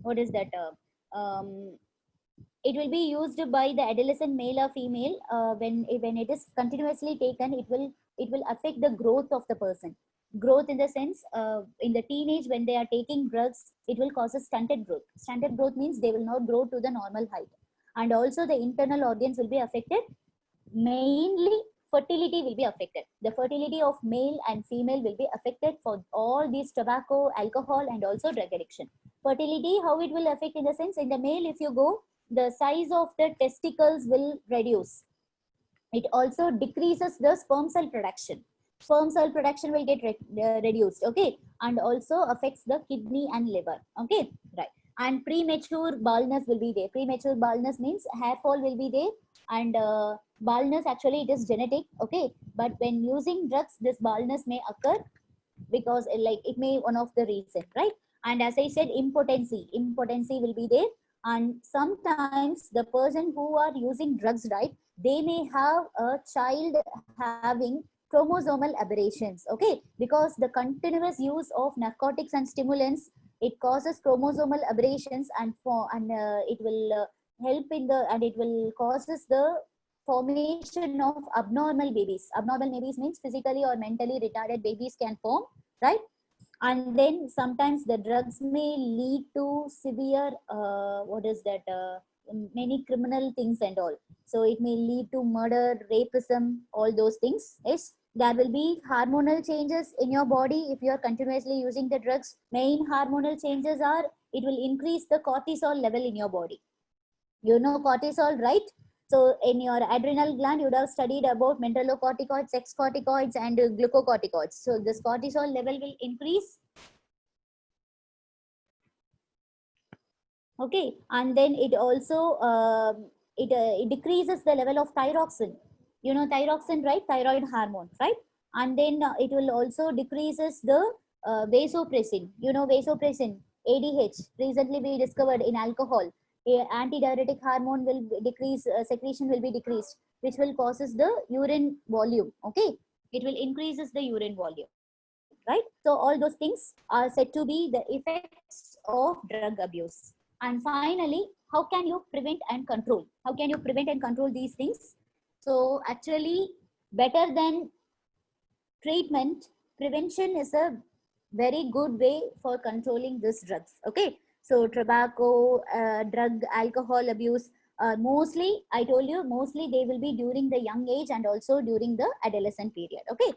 what is that it will be used by the adolescent male or female. When it is continuously taken, it will affect the growth of the person. Growth in the sense, in the teenage, when they are taking drugs, it will cause a stunted growth. Stunted growth means they will not grow to the normal height. And also the internal organs will be affected. Mainly fertility will be affected. The fertility of male and female will be affected for all these tobacco, alcohol, and also drug addiction. Fertility, how it will affect in the sense, in the male, if you go, the size of the testicles will reduce. It also decreases the sperm cell production. Sperm cell production will get reduced. Okay. And also affects the kidney and liver. Okay. Right. And premature baldness will be there. Premature baldness means hair fall will be there. And baldness, actually it is genetic. Okay. But when using drugs, this baldness may occur, because like it may one of the reason, right? And as I said, impotency will be there. And sometimes the person who are using drugs, right, they may have a child having chromosomal aberrations. Okay. Because the continuous use of narcotics and stimulants, it causes chromosomal aberrations, and it will help in the, and it will causes the formation of abnormal babies. Abnormal babies means physically or mentally retarded babies can form, right? And then sometimes the drugs may lead to severe what is that many criminal things and all. So it may lead to murder, rapism, all those things. Yes. There will be hormonal changes in your body if you are continuously using the drugs. Main hormonal changes are, it will increase the cortisol level in your body. You know cortisol, right? So in your adrenal gland, you would have studied about mineralocorticoids, sex corticoids, and glucocorticoids. So this cortisol level will increase. Okay. And then it also it decreases the level of thyroxine. You know thyroxine, right? Thyroid hormone, right? And then it will also decreases the vasopressin. You know vasopressin, ADH, recently we discovered in alcohol. Antidiuretic hormone will decrease, secretion will be decreased, which will causes the urine volume. Okay. It will increases the urine volume, right? So all those things are said to be the effects of drug abuse. And finally, how can you prevent and control? How can you prevent and control these things? So actually, better than treatment, prevention is a very good way for controlling these drugs. Okay. So tobacco, drug, alcohol abuse, mostly, I told you, mostly they will be during the young age and also during the adolescent period. Okay.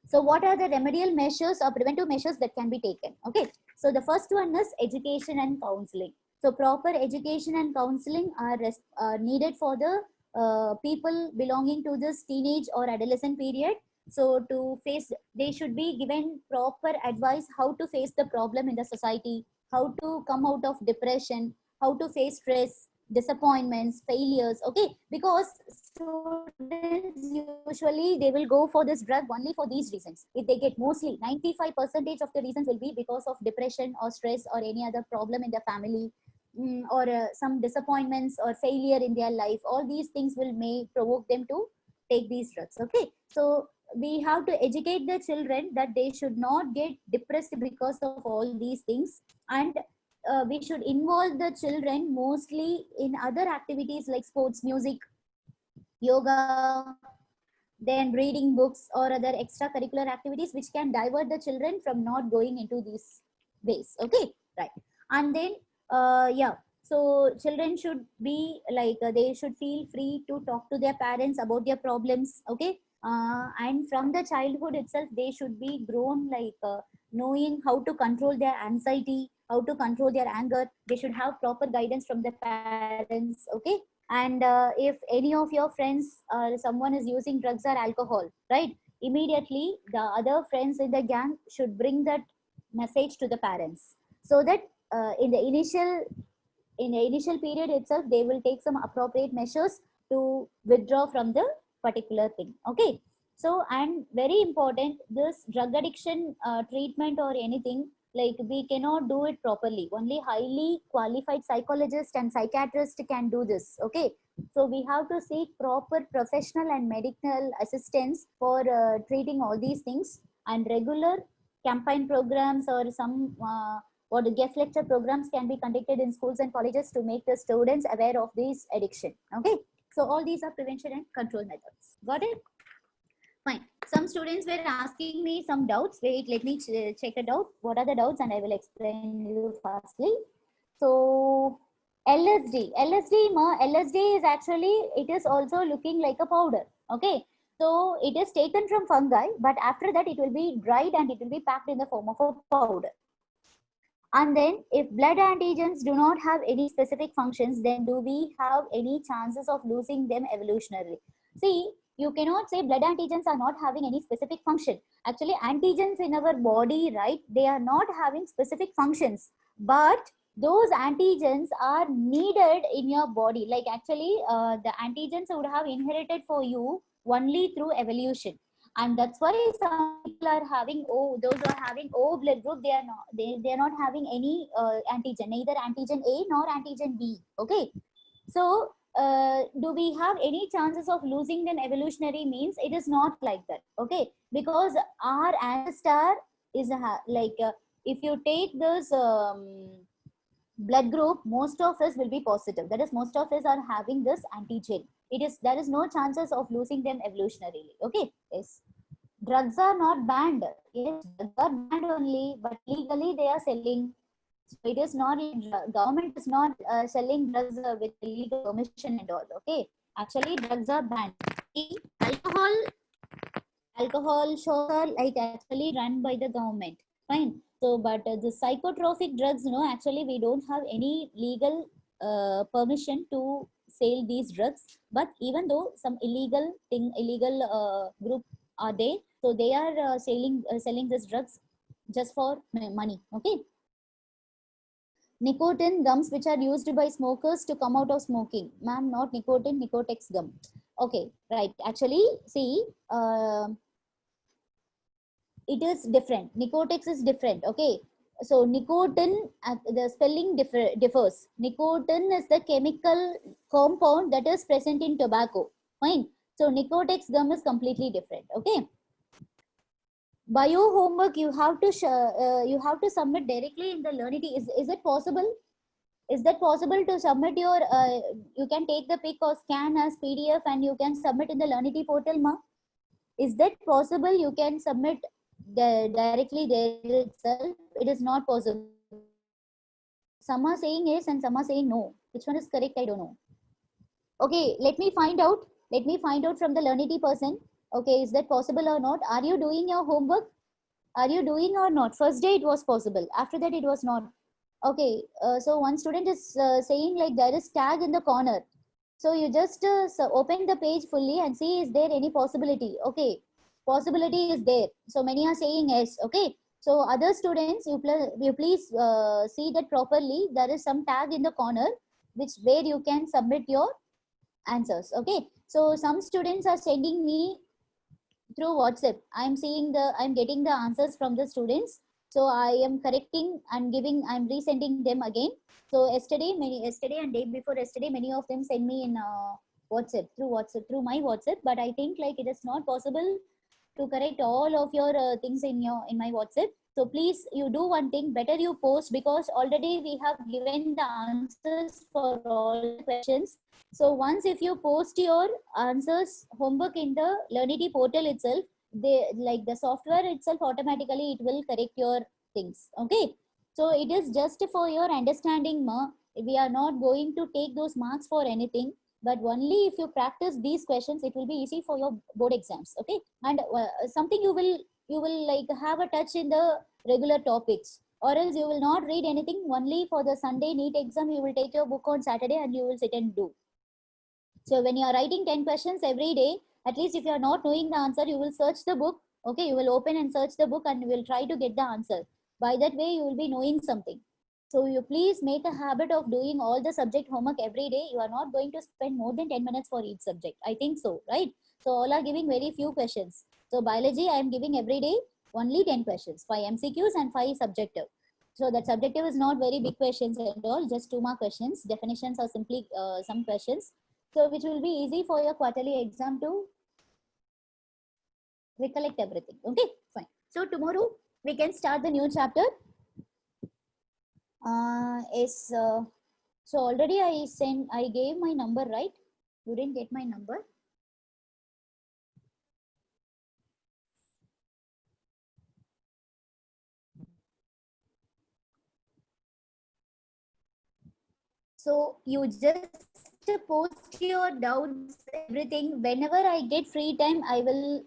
So what are the remedial measures or preventive measures that can be taken? Okay. So the first one is education and counseling. So proper education and counseling are needed for the people belonging to this teenage or adolescent period. So to face, they should be given proper advice how to face the problem in the society, how to come out of depression, how to face stress, disappointments, failures. Okay, because students usually they will go for this drug only for these reasons. If they get, mostly 95% of the reasons will be because of depression or stress or any other problem in the family, or some disappointments or failure in their life. All these things will may provoke them to take these drugs. Okay, so we have to educate the children that they should not get depressed because of all these things, and we should involve the children mostly in other activities like sports, music, yoga, then reading books or other extracurricular activities which can divert the children from not going into these ways. Okay, right. And then yeah, so children should be like they should feel free to talk to their parents about their problems. Okay, and from the childhood itself they should be grown like knowing how to control their anxiety, how to control their anger. They should have proper guidance from the parents. Okay, and if any of your friends or someone is using drugs or alcohol, right, immediately the other friends in the gang should bring that message to the parents, so that in the initial period itself they will take some appropriate measures to withdraw from the particular thing. Okay, so and very important, this drug addiction treatment or anything, like we cannot do it properly. Only highly qualified psychologists and psychiatrists can do this. Okay, so we have to seek proper professional and medical assistance for treating all these things, and regular campaign programs or some or the guest lecture programs can be conducted in schools and colleges to make the students aware of this addiction. Okay, so all these are prevention and control methods. Got it? Fine. Some students were asking me some doubts. Wait, let me check it out. What are the doubts? And I will explain you firstly. So LSD, LSD is actually, it is also looking like a powder. Okay. So it is taken from fungi, but after that it will be dried and it will be packed in the form of a powder. And then if blood antigens do not have any specific functions, then do we have any chances of losing them evolutionarily? See, you cannot say blood antigens are not having any specific function. Actually, antigens in our body, right, they are not having specific functions, but those antigens are needed in your body. Like actually, the antigens would have inherited for you only through evolution, and that's why some people are having those who are having O blood group, they are not having any antigen, neither antigen A nor antigen B. Okay, so do we have any chances of losing them evolutionary? Means it is not like that. Okay, because our ancestor is like if you take this blood group, most of us will be positive, that is most of us are having this antigen. It is, there is no chances of losing them evolutionarily. Okay, yes. Drugs are not banned. Yes, drugs are banned only, but legally they are selling. So it is not, government is not selling drugs with legal permission and all. Okay, actually drugs are banned. See, alcohol shops are like actually run by the government. Fine. So, but the psychotropic drugs, no, actually we don't have any legal permission to sell these drugs. But even though some illegal group are there, so they are selling these drugs just for money. Okay. Nicotine gums which are used by smokers to come out of smoking. Ma'am, not nicotine, Nicotex gum. Okay, right. Actually, see, it is different. Nicotex is different. Okay, so nicotine, the spelling differs. Nicotine is the chemical compound that is present in tobacco. Fine. So Nicotex gum is completely different. Okay. Bio homework you have to submit directly in the Learnity. Is it possible? Is that possible to submit your? You can take the pic or scan as PDF and you can submit in the Learnity portal, ma? Is that possible? You can submit directly there itself. It is not possible. Some are saying yes and some are saying no. Which one is correct? I don't know. Okay, let me find out. Let me find out from the Learnity person. Okay, is that possible or not? Are you doing your homework? Are you doing or not? First day it was possible. After that it was not. Okay, so one student is saying like there is tag in the corner. So you just open the page fully and see is there any possibility. Okay, possibility is there. So many are saying yes. Okay, so other students, you please see that properly. There is some tag in the corner which where you can submit your answers. Okay, so some students are sending me through WhatsApp. I'm getting the answers from the students. So I am correcting and I'm resending them again. So yesterday and day before yesterday, many of them send me in WhatsApp through my WhatsApp. But I think like it is not possible to correct all of your things in my WhatsApp. So please, you do one thing. Better you post because already we have given the answers for all the questions. So once if you post your answers homework in the Learnity portal itself, they like the software itself automatically it will correct your things. Okay. So it is just for your understanding, ma. We are not going to take those marks for anything, but only if you practice these questions, it will be easy for your board exams. Okay. And something you will like have a touch in the regular topics, or else you will not read anything. Only for the Sunday NEET exam, you will take your book on Saturday and you will sit and do. So when you are writing 10 questions every day, at least if you are not knowing the answer, you will search the book. Okay, you will open and search the book and you will try to get the answer. By that way, you will be knowing something. So you please make a habit of doing all the subject homework every day. You are not going to spend more than 10 minutes for each subject. I think so, right? So all are giving very few questions. So biology, I am giving every day only 10 questions, 5 MCQs and 5 subjective. So that subjective is not very big questions and all, just 2 more questions. Definitions are simply some questions. So which will be easy for your quarterly exam to recollect everything. Okay, fine. So tomorrow we can start the new chapter. So already I gave my number, right? You didn't get my number. So you just post your doubts, everything. Whenever I get free time, I will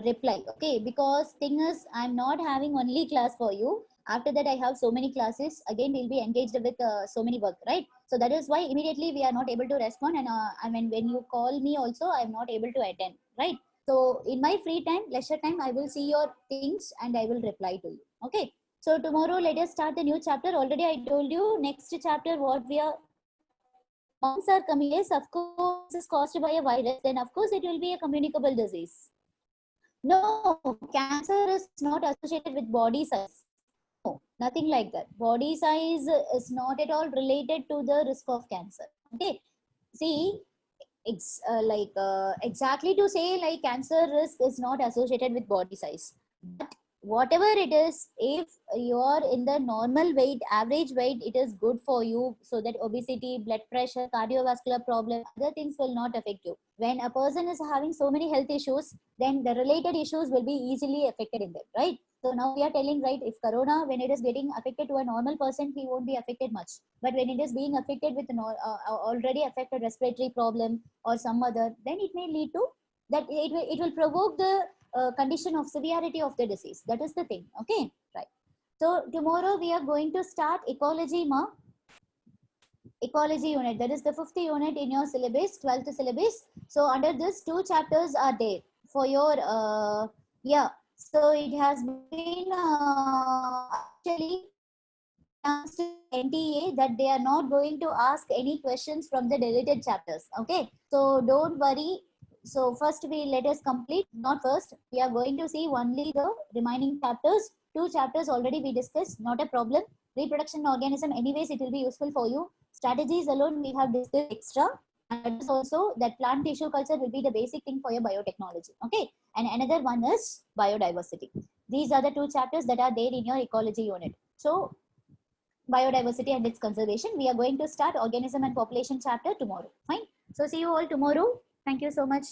reply. Okay, because thing is, I'm not having only class for you. After that, I have so many classes. Again, we'll be engaged with so many work, right? So that is why immediately we are not able to respond. And I mean, when you call me also, I'm not able to attend, right? So in my free time, leisure time, I will see your things and I will reply to you. Okay. So tomorrow, let us start the new chapter. Already I told you next chapter what we are monks are coming. Yes, of course, is caused by a virus. Then of course it will be a communicable disease. No, cancer is not associated with body size. No, nothing like that. Body size is not at all related to the risk of cancer. Okay, see, it's exactly to say like cancer risk is not associated with body size. But whatever it is, if you're in the normal weight, average weight, it is good for you, so that obesity, blood pressure, cardiovascular problem, other things will not affect you. When a person is having so many health issues, then the related issues will be easily affected in them, right? So now we are telling, right, if corona, when it is getting affected to a normal person, he won't be affected much. But when it is being affected with already affected respiratory problem or some other, then it may lead to that it will provoke the condition of severity of the disease. That is the thing. Okay, right. So tomorrow we are going to start ecology, ecology unit. That is the 5th unit in your syllabus, 12th syllabus. So under this, 2 chapters are there for your yeah. So it has been actually announced to NTA that they are not going to ask any questions from the deleted chapters. Okay, so don't worry. So first we let us complete. Not first. We are going to see only the remaining chapters. 2 chapters already we discussed. Not a problem. Reproduction organism. Anyways, it will be useful for you. Strategies alone we have discussed extra. And that is also that plant tissue culture will be the basic thing for your biotechnology. Okay. And another one is biodiversity. These are the 2 chapters that are there in your ecology unit. So biodiversity and its conservation. We are going to start organism and population chapter tomorrow. Fine. So see you all tomorrow. Thank you so much.